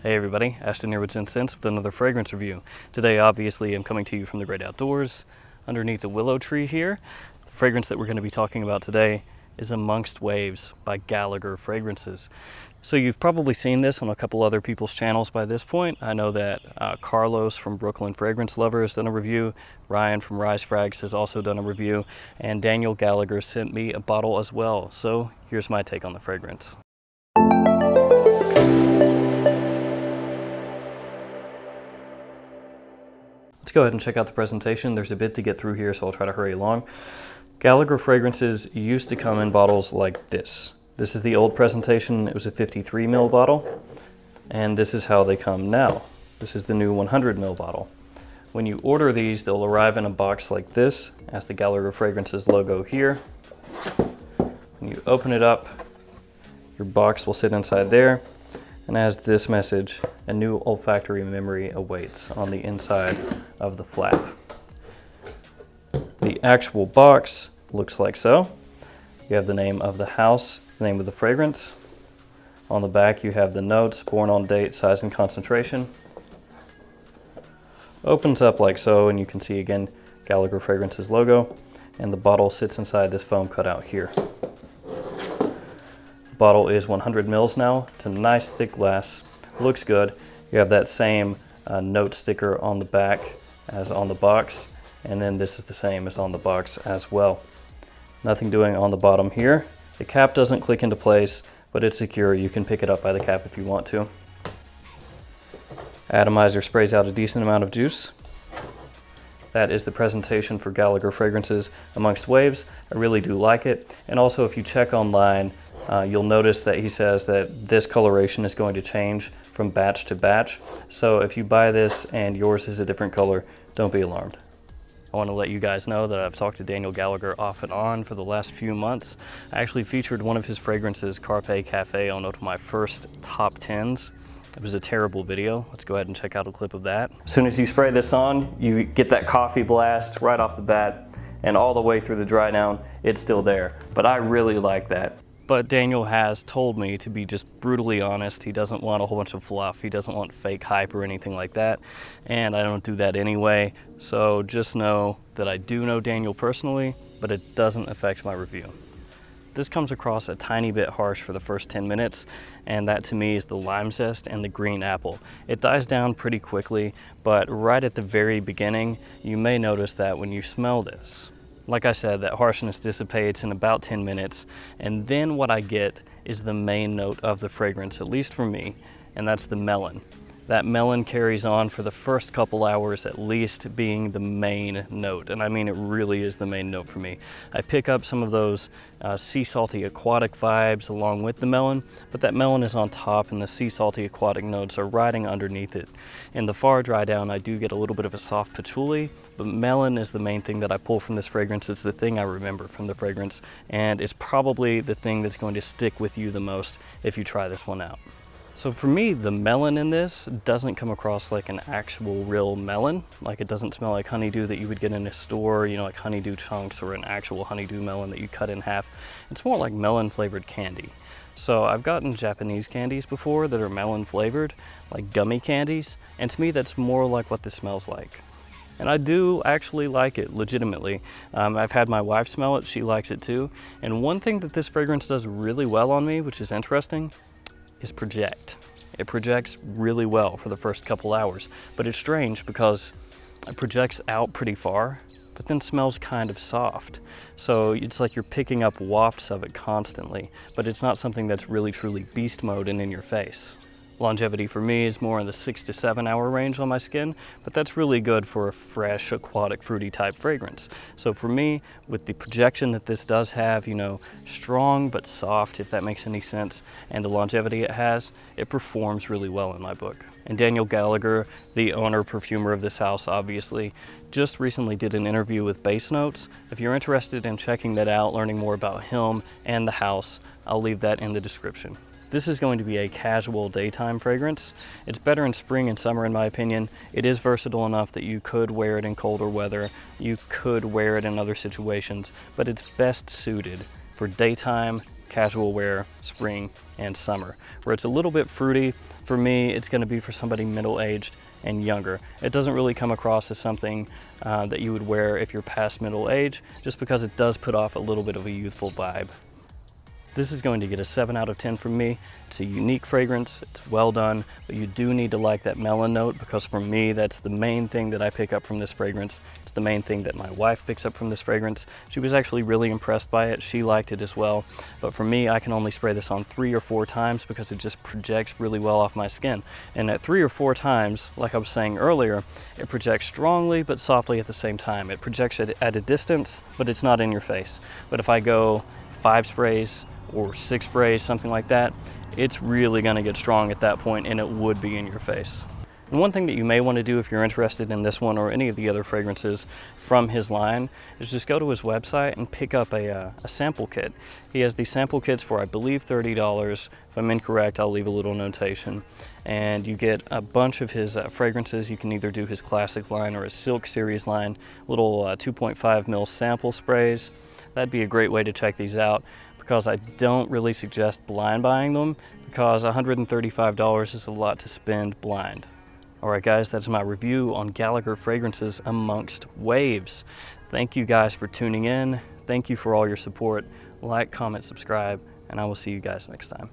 Hey everybody, Ashton here with Gents with another fragrance review. Today obviously I'm coming to you from the great outdoors underneath the willow tree here. The fragrance that we're going to be talking about today is Amongst Waves by Gallagher Fragrances. So you've probably seen this on a couple other people's channels by this point. I know that Carlos from Brooklyn Fragrance Lover has done a review, Ryan from Rise Frags has also done a review, and Daniel Gallagher sent me a bottle as well. So here's my take on the fragrance. Let's go ahead and check out the presentation. There's a bit to get through here, so I'll try to hurry along. Gallagher Fragrances used to come in bottles like this. This is the old presentation. It was a 53 ml bottle, and this is how they come now. This is the new 100 ml bottle. When you order these, they'll arrive in a box like this, as the Gallagher Fragrances logo here. When you open it up, your box will sit inside there, and has this message: a new olfactory memory awaits, on the inside of the flap. The actual box looks like so. You have the name of the house, the name of the fragrance. On the back you have the notes, born on date, size and concentration. Opens up like so, and you can see again Gallagher Fragrances logo, and the bottle sits inside this foam cutout here. Bottle is 100 mils now. It's a nice thick glass, looks good. You have that same note sticker on the back as on the box, and then this is the same as on the box as well. Nothing doing on the bottom here. The cap doesn't click into place, but it's secure. You can pick it up by the cap if you want to. Atomizer sprays out a decent amount of juice. That is the presentation for Gallagher Fragrances Amongst Waves. I really do like it. And also, if you check online, you'll notice that he says that this coloration is going to change from batch to batch. So if you buy this and yours is a different color, don't be alarmed. I want to let you guys know that I've talked to Daniel Gallagher off and on for the last few months. I actually featured one of his fragrances, Carpe Cafe, on one of my first top 10s. It was a terrible video. Let's go ahead and check out a clip of that. As soon as you spray this on, you get that coffee blast right off the bat, and all the way through the dry down, it's still there. But I really like that. But Daniel has told me to be just brutally honest. He doesn't want a whole bunch of fluff. He doesn't want fake hype or anything like that. And I don't do that anyway. So just know that I do know Daniel personally, but it doesn't affect my review. This comes across a tiny bit harsh for the first 10 minutes, and that to me is the lime zest and the green apple. It dies down pretty quickly, but right at the very beginning, you may notice that when you smell this. Like I said, that harshness dissipates in about 10 minutes, and then what I get is the main note of the fragrance, at least for me, and that's the melon. That melon carries on for the first couple hours at least, being the main note, and I mean it really is the main note for me. I pick up some of those sea salty aquatic vibes along with the melon, but that melon is on top and the sea salty aquatic notes are riding underneath it. In the far dry down, I do get a little bit of a soft patchouli, but melon is the main thing that I pull from this fragrance. It's the thing I remember from the fragrance, and it's probably the thing that's going to stick with you the most if you try this one out. So for me, the melon in this doesn't come across like an actual real melon. Like, it doesn't smell like honeydew that you would get in a store, you know, like honeydew chunks or an actual honeydew melon that you cut in half. It's more like melon flavored candy. So I've gotten Japanese candies before that are melon flavored, like gummy candies, and to me that's more like what this smells like. And I do actually like it, legitimately. I've had my wife smell it, she likes it too. And one thing that this fragrance does really well on me, which is interesting, is project. It projects really well for the first couple hours, but it's strange because it projects out pretty far, but then smells kind of soft. So it's like you're picking up wafts of it constantly, but it's not something that's really truly beast mode and in your face. Longevity for me is more in the 6 to 7 hour range on my skin, but that's really good for a fresh, aquatic, fruity type fragrance. So for me, with the projection that this does have, you know, strong but soft, if that makes any sense, and the longevity it has, it performs really well in my book. And Daniel Gallagher, the owner, perfumer of this house, obviously, just recently did an interview with Base Notes. If you're interested in checking that out, learning more about him and the house, I'll leave that in the description. This is going to be a casual daytime fragrance. It's better in spring and summer in my opinion. It is versatile enough that you could wear it in colder weather, you could wear it in other situations, but it's best suited for daytime casual wear, spring and summer. Where it's a little bit fruity, for me, it's gonna be for somebody middle-aged and younger. It doesn't really come across as something that you would wear if you're past middle age, just because it does put off a little bit of a youthful vibe. This is going to get a 7 out of 10 from me. It's a unique fragrance, it's well done, but you do need to like that melon note, because for me, that's the main thing that I pick up from this fragrance. It's the main thing that my wife picks up from this fragrance. She was actually really impressed by it. She liked it as well. But for me, I can only spray this on 3 or 4 times because it just projects really well off my skin. And at 3 or 4 times, like I was saying earlier, it projects strongly but softly at the same time. It projects at a distance, but it's not in your face. But if I go 5 sprays, or 6 sprays, something like that, it's really gonna get strong at that point, and it would be in your face. And one thing that you may want to do if you're interested in this one or any of the other fragrances from his line is just go to his website and pick up a sample kit. He has these sample kits for, I believe, $30. If I'm incorrect, I'll leave a little notation. And you get a bunch of his fragrances. You can either do his classic line or his silk series line, little 2.5 ml sample sprays. That'd be a great way to check these out, because I don't really suggest blind buying them, because $135 is a lot to spend blind. All right, guys, that's my review on Gallagher fragrances amongst waves. Thank you guys for tuning in. Thank you for all your support. Like, comment, subscribe, and I will see you guys next time.